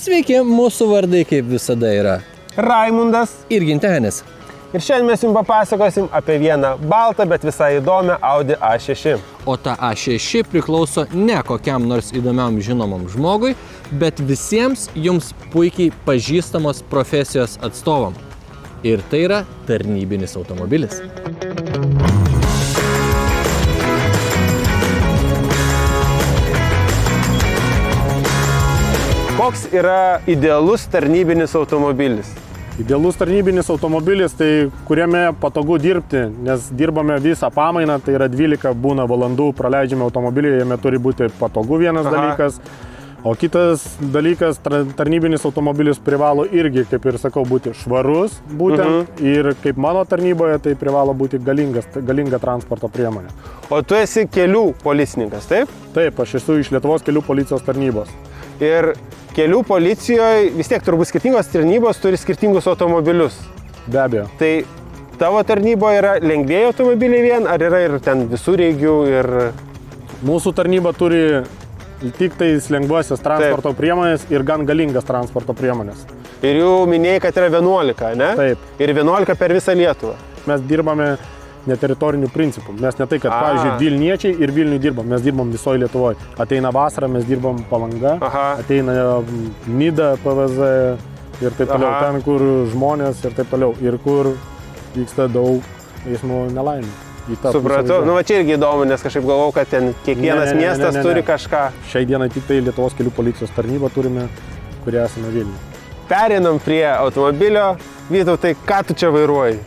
Sveiki, mūsų vardai kaip visada yra Raimundas ir Gintenis. ir šiandien mes jums papasakosim apie vieną baltą, bet visai įdomią Audi A6. O ta A6 priklauso ne kokiam nors įdomiam žinomam žmogui, bet visiems jums puikiai pažįstamos profesijos atstovam. Ir tai yra tarnybinis automobilis. Koks yra idealus tarnybinis automobilis? Idealus tarnybinis automobilis, tai kuriame patogu dirbti, nes dirbame visą pamainą, tai yra 12 būna valandų praleidžiame automobilyje, jame turi būti patogu vienas dalykas, o kitas dalykas, tarnybinis automobilis privalo irgi, kaip ir sakau, būti švarus būtent ir kaip mano tarnyboje, tai privalo būti galinga transporto priemonė. O tu esi kelių policininkas, taip? Taip, aš esu iš Lietuvos kelių policijos tarnybos. Ir kelių policijoje vis tiek turbūt skirtingos tarnybos turi skirtingus automobilius. Be abejo. Tai tavo tarnyboje yra lengvieji automobiliai vien, ar yra ir ten visureigių ir... Mūsų tarnyba turi tik tais lengvosios transporto priemonės ir gan galingas transporto priemonės. Ir jų minėjai, kad yra 11, ne? Taip. Ir 11 per visą Lietuvą. Mes dirbame neteritorinių principų. Mes ne tai, kad, pavyzdžiui, Vilniečiai ir Vilniui dirbam. Mes dirbam visoje Lietuvoje. Ateina vasara, mes dirbam Palanga, ateina Nida, PVZ ir taip toliau. Ten, kur žmonės ir taip toliau. Ir kur vyksta daug eismo nelaimių. Supratau. Nu, va čia irgi įdomu, nes kažkaip galvau, kad ten kiekvienas miestas turi kažką. Šiai dienai tik tai Lietuvos kelių policijos tarnybą turime, kurie esame Vilniuje. Pereinam prie automobilio. Vytautai, ką tu čia vairuoji?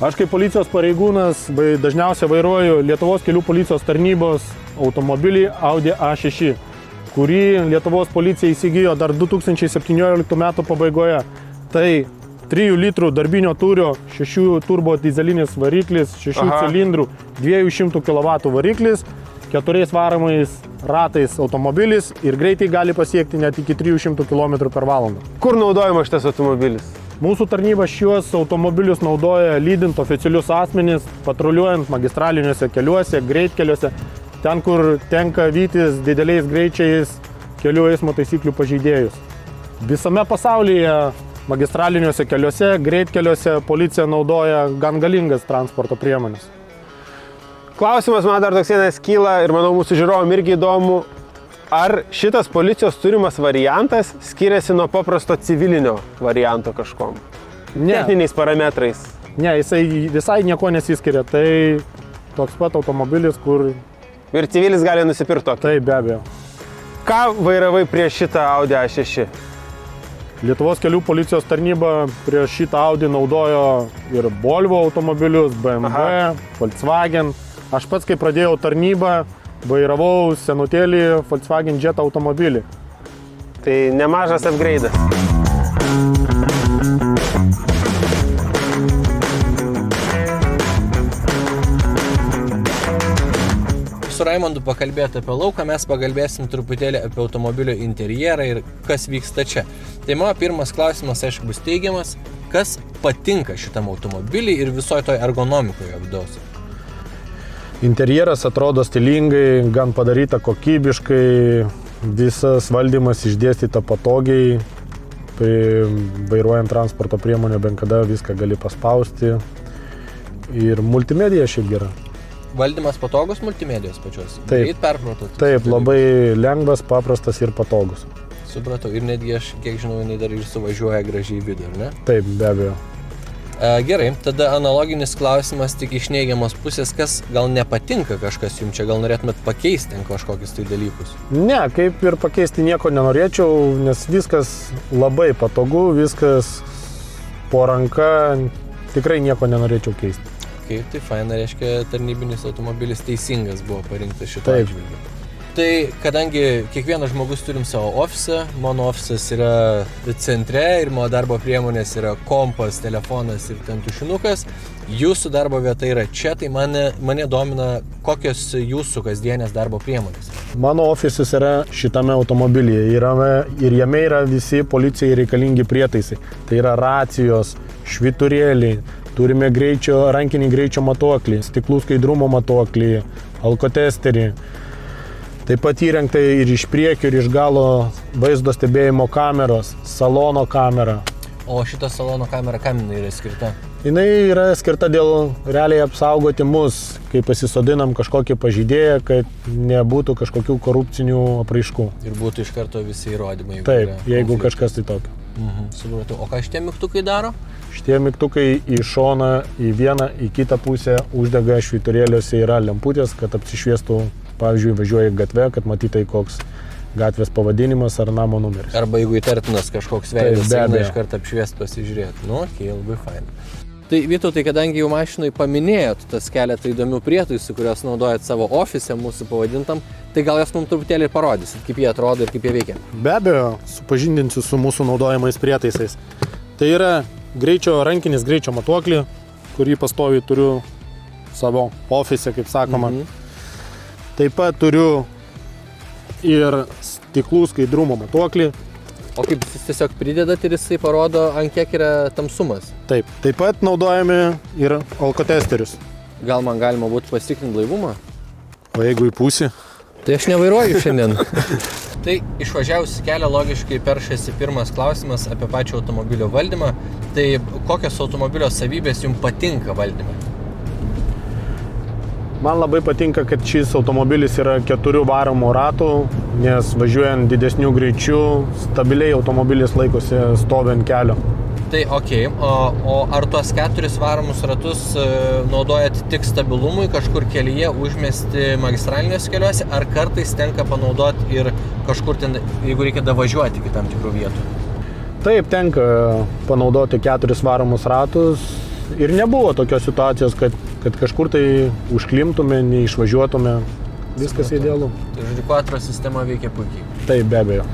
Aš kaip policijos pareigūnas dažniausiai vairuoju Lietuvos kelių policijos tarnybos automobilį Audi A6, kurį Lietuvos policija įsigijo dar 2017 metų pabaigoje. Tai 3 litrų darbinio tūrio, 6 turbo dizelinis variklis, 6 cilindrų, 200 kW variklis, 4 varomais ratais automobilis ir greitai gali pasiekti net iki 300 km/h. Kur naudojamas šitas automobilis? Mūsų tarnyba šiuos automobilius naudoja lydint oficialius asmenis, patruliuojant magistraliniuose keliuose, greitkeliuose, ten, kur tenka vytis dideliais greičiais kelių eismo taisyklių pažeidėjus. Visame pasaulyje magistraliniuose keliuose, greitkeliuose policija naudoja gan galingas transporto priemonės. Klausimas man dar toks vienas kyla ir manau mūsų žiūrovam irgi įdomu. Ar šitas policijos turimas variantas skiriasi nuo paprasto civilinio varianto kažkom? Ne. Techniniais parametrais? Ne, jisai visai nieko nesiskiria. Tai toks pat automobilis, kur... Ir civilis gali nusipirkti tokį? Taip, be abejo. Ką vairavai prieš šitą Audi A6? Lietuvos kelių policijos tarnyba prieš šitą Audi naudojo ir Volvo automobilius, BMW, Volkswagen. Aš pats, kai pradėjau tarnybą, vairavau senutėlį Volkswagen Jetta automobilį. Tai nemažas upgrade'as. Su Raimondu pakalbėti apie lauką, mes pakalbėsim truputėlį apie automobilio interjerą ir kas vyksta čia. Tai mano pirmas klausimas, aišku, bus teigiamas, kas patinka šitam automobiliui ir visoje toj ergonomikoje vidaus. Interjeras atrodo stilingai, gan padaryta kokybiškai, visas valdymas išdėstyta patogiai, tai vairuojant transporto priemonę bent kada viską gali paspausti ir multimedija šiaip gera. Valdymas patogus multimedijos pačios? Taip, greit perpratot? Taip, labai lengvas, paprastas ir patogus. Supratau, ir netgi aš, kiek žinau, jinai dar ir suvažiuoja gražiai į vidų, ar ne? Taip, be abejo. Gerai, tada analoginis klausimas tik iš neigiamos pusės, kas gal nepatinka kažkas jums čia, gal norėtumėt pakeisti kažkokius tai dalykus? Ne, kaip ir pakeisti nieko nenorėčiau, nes viskas labai patogu, viskas po ranka, tikrai nieko nenorėčiau keisti. Kaip tai faina, reiškia, tarnybinis automobilis teisingas buvo parinktas šito atžvilgiu. Tai kadangi kiekvienas žmogus turim savo ofisą, mano ofisas yra centre ir mano darbo priemonės yra kompas, telefonas ir ten tušinukas, jūsų darbo vieta yra čia, tai mane domina, kokios jūsų kasdienės darbo priemonės. Mano ofisas yra šitame automobilyje ir jame yra visi policijai reikalingi prietaisai. Tai yra racijos, švyturėliai, turime rankinį greičio matuoklį, stiklų skaidrumo matuoklį, alkotesterį. Taip pat įrengta ir iš priekio, ir iš galo vaizdo stebėjimo kameros, salono kamera. O šita salono kamera kam jinai yra skirta? Jinai yra skirta dėl realiai apsaugoti mus, kai pasisodinam kažkokį pažeidėją, kad nebūtų kažkokių korupcinių apraiškų. Ir būtų iš karto visi įrodymai. Taip, jeigu kažkas tai tokio. Supratau. O ką šitie mygtukai daro? Šitie mygtukai į šoną, į vieną, į kitą pusę uždega švyturėliuose yra lemputės, kad apsišviestų, pavyzdžiui, važiuoja gatve, kad matytai koks gatvės pavadinimas ar namo numeris. Arba jeigu įtartinas kažkoks veidas, eina iš karto apšviest pasižiūrėti. Nu, okei, labai faina. Tai Vytautai, kadangi jau mašinai paminėjot tas keletą įdomių prietaisų, kuriuos naudojat savo ofise, mūsų pavadintam, tai gal jas mums truputėlį parodysit, kaip jie atrodo ir kaip jie veikia. Be abejo, supažindinsiu su mūsų naudojamais prietaisais. Tai yra rankinis greičio matuoklį, kurį pastoviai turiu savo ofise, kaip sakoma. Taip pat turiu ir stiklų skaidrumo matuoklį. O kaip jūs tiesiog pridedat ir jisai parodo, ant kiek yra tamsumas? Taip. Taip pat naudojame ir alkotesterius. Gal man galima būtų pasitikrinti blaivumą? O jeigu įpūsi? Tai aš nevairuoju šiandien. Tai išvažiavus kelią logiškai peršasi pirmas klausimas apie pačią automobilio valdymą. Tai kokios automobilio savybės jums patinka valdyme? Man labai patinka, kad šis automobilis yra 4 varomų ratų, nes važiuojant didesnių greičių, stabiliai automobilis laikosi stovi ant kelio. Tai okei, o ar tuos 4 varomus ratus naudojat tik stabilumui kažkur kelyje užmesti magistraliniuose keliuose, ar kartais tenka panaudoti ir kažkur ten, jeigu reikia davažiuoti iki tam tikrų vietų? Taip, tenka panaudoti 4 varomus ratus ir nebuvo tokios situacijos, kad kažkur tai užklimtume, neišvažiuotume. Viskas idealu. Tai žodžiu, quattro sistema veikia puikiai. Taip, be abejo.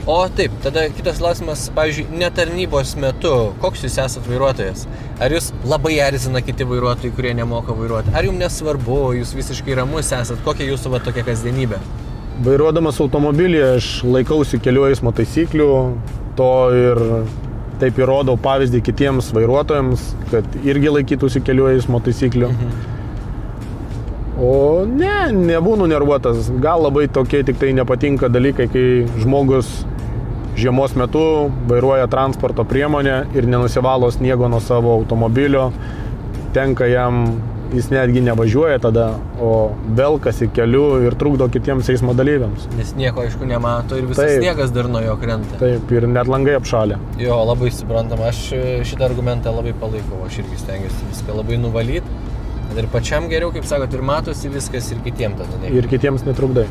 O taip, tada kitas klausimas, pavyzdžiui, netarnybos metu, koks jūs esat vairuotojas? Ar jūs labai erzina kiti vairuotojai, kurie nemoka vairuoti? Ar jums nesvarbu, jūs visiškai ramus esat? Kokia jūsų tokia kasdienybė? Vairuodamas automobilį aš laikausi kelių eismo taisyklių, to ir taip įrodau pavyzdį kitiems vairuotojams, kad irgi laikytųsi kelių eismo taisyklių. O nebūnu nervuotas. Gal labai tokie tik tai nepatinka dalykai, kai žmogus žiemos metu vairuoja transporto priemonę ir nenusivalo sniego nuo savo automobilio. Tenka jam, jis netgi nevažiuoja tada, o velkasi keliu ir trukdo kitiems eismo dalyviams. Nes nieko aišku nemato ir visas sniegas dar nuo jo krenta. Taip, ir net langai apšalę. Jo, labai suprantama, aš šitą argumentą labai palaikau, aš irgi stengiuosi viską labai nuvalyti. Ir pačiam geriau, kaip sakot, ir matosi viskas ir kitiems tada ne. Ir kitiems netrukdai.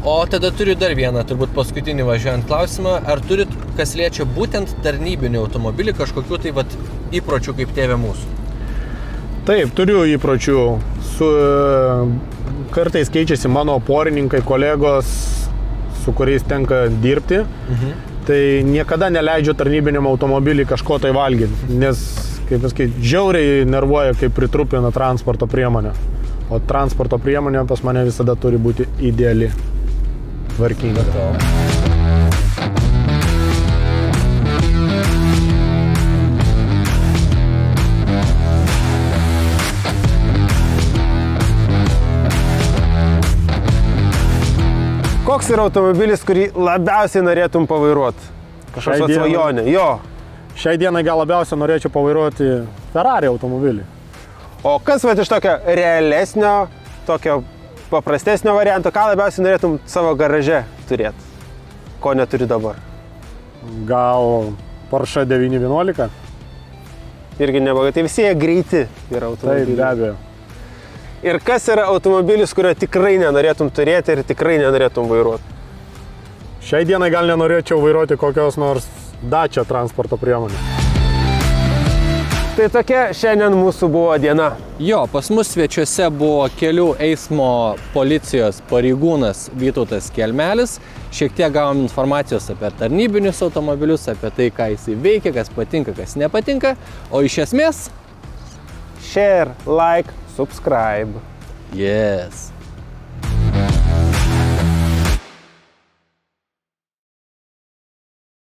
O tada turiu dar vieną, turbūt paskutinį važiuojant klausimą. Ar turit, kas liečia būtent tarnybinį automobilį, kažkokių tai įpročių kaip tėvė mūsų? Taip, turiu įpročių. Kartais keičiasi mano porininkai, kolegos, su kuriais tenka dirbti. Tai niekada neleidžiu tarnybiniam automobilį kažko tai valgyti, nes, kaip pasakyti, žiauriai nervuoja, kaip pritrupina transporto priemonę. O transporto priemonė pas mane visada turi būti ideali, tvarkinga. Koks yra automobilis, kurį labiausiai norėtum pavairuoti? Kažkokia svajonė. Jo. Šiai dienai gal labiausiai norėčiau pavairuoti Ferrari automobilį. O kas iš tokio realesnio, tokio paprastesnio varianto, ką labiausiai norėtum savo garaže turėti? Ko neturi dabar? Gal Porsche 911? Irgi neblogai. Tai visi jie greiti yra automobiliai. Taip, be abejo. Ir kas yra automobilis, kurio tikrai nenorėtum turėti ir tikrai nenorėtum vairuoti? Šiai dienai gal nenorėčiau vairuoti kokios nors Dacia transporto priemonės. Tai tokia šiandien mūsų buvo diena. Jo, pas mus svečiuose buvo kelių eismo policijos pareigūnas Vytautas Kelmelis. Šiek tiek gavom informacijos apie tarnybinius automobilius, apie tai, ką jisai veikia, kas patinka, kas nepatinka. O iš esmės... Share, like, subscribe. Yes.